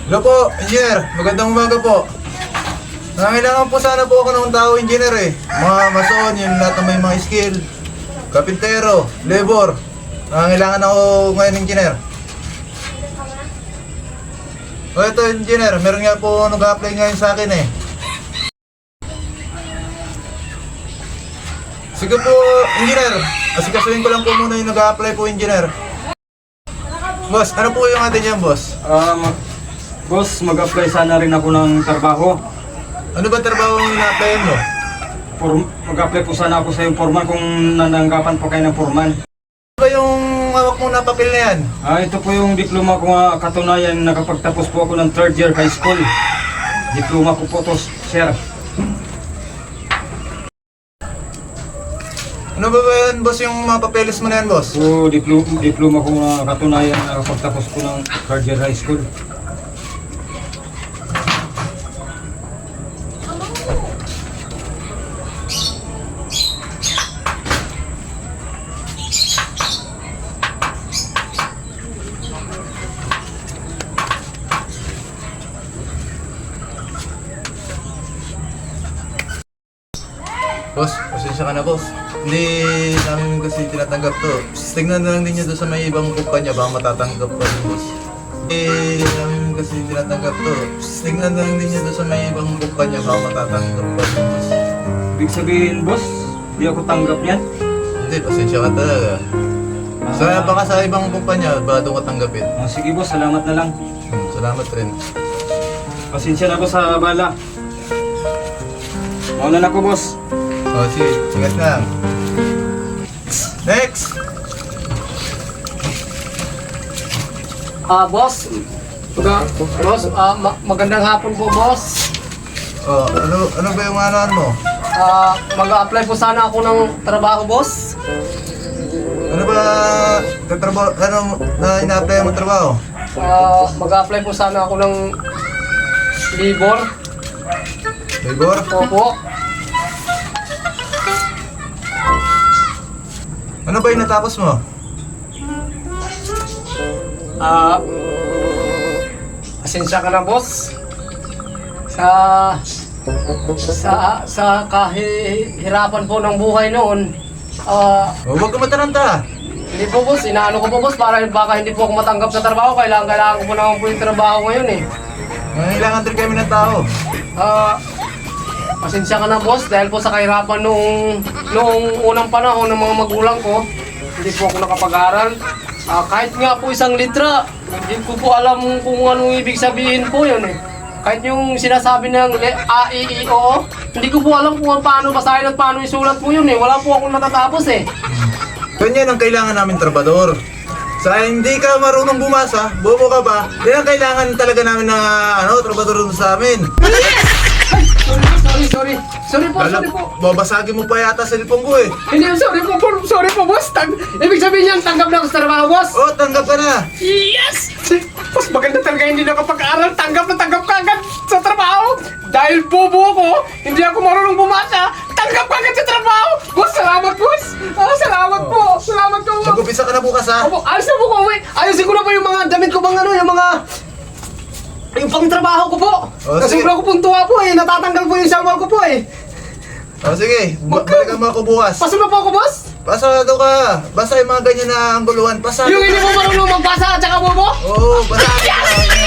Hello po, engineer. Magandang umaga po. Nangailangan po sana po ako ng tao, engineer eh. Mga mason, yung lahat ng may mga skill. Kapintero, labor. Nangailangan ako ngayon, engineer. O ito, engineer. Meron nga po nag-apply ngayon sa akin eh. Sige po, engineer. Asikasuhin ko lang po muna yung nag-apply po, engineer. Boss, ano po yung atin yan, boss? Boss, mag-apply sana rin ako ng trabaho. Ano ba trabaho yung ina-applyan mo? Mag-apply po sana ako sa yung foreman kung nananggapan po kayo ng foreman. Ano ba yung hawak mo na papel na yan? Ito po yung diploma ko nga katunayan. Nakapagtapos po ako ng 3rd year high school. Diploma ko po to, sir. Ano ba yan, boss, yung mga papeles mo na yan, boss? So, diploma ko nga katunayan. Nakapagtapos ko ng 3rd year high school. Boss, pasensya ka na, boss. Hindi namin kasi tinatanggap to. Tignan na lang din nyo doon sa may ibang kumpanya, baka matatanggap pa rin, boss. Hindi namin kasi tinatanggap to. Tignan na lang din nyo doon sa may ibang kumpanya, baka matatanggap pa rin, boss. Ibig sabihin, boss, di ako tanggap niyan. Hindi, pasensya ka talaga. Baka sa ibang kumpanya, baka doon ka tanggapin. Sige, boss, salamat na lang. Salamat rin. Pasensya na, boss, sa bala. Mauna na ako, boss. O, sige, ingat na. Next! Boss. Magandang hapon po, boss. O, ano ba yung ano mo? Mag-a-apply po sana ako ng trabaho, boss. Ano ba tatrabaho, ano na ina-apply mo trabaho? Mag-a-apply po sana ako ng labor. Labor? Opo. Ano ba yung natapos mo? Pasensya ka na, boss. Sa kahihirapan po ng buhay noon, Huwag ka mataranta. hindi po, boss. Inaano ko po, boss, para baka hindi po ako matanggap sa trabaho. Kailangan ko po naman po yung trabaho ngayon eh. Kailangan din kami ng tao. Pasensya ka na, boss, dahil po sa kahirapan noong unang panahon ng mga magulang ko, hindi po ako nakapag-aral. Kahit nga po isang litra, hindi ko po alam kung anong ibig sabihin po yun eh. Kahit yung sinasabi ng A, I, I, O, hindi ko po alam kung paano basahin at paano isulat po yun eh. Wala po akong natatapos eh. Ganyan ang kailangan namin trabador. Sa hindi ka marunong bumasa, bobo ka ba? Yan ang kailangan talaga namin na trabador sa amin. Sorry po. Babasagin mo pa yata sa lipong ko eh. Hindi, sorry po, boss. Ibig sabihin niyan, tanggap na ako sa trabaho, boss. Oh, tanggap ka na. Yes! Boss, maganda talaga hindi nakapag-aral. Tanggap ka agad sa trabaho. Dahil bobo ako, hindi ako marunong bumasa. Tanggap ka agad sa trabaho. Boss, salamat, boss. Salamat po. Mag-upisa ka na bukas ha. Opo, ayos na po ko, uwi. Ayusin ko na po yung mga damit ko yung pang trabaho ko po. Kasi sige. wala ko pong tuwa po eh. Natatanggal po yung salwal ko po eh. O sige, balikan mo ako bukas. Paso na po ako, boss. Pasado ka. Basta yung mga ganyan na angguluhan. Pasado Yung ka. hindi mo marunong magbasa at saka bobo. Oo, basagin ka.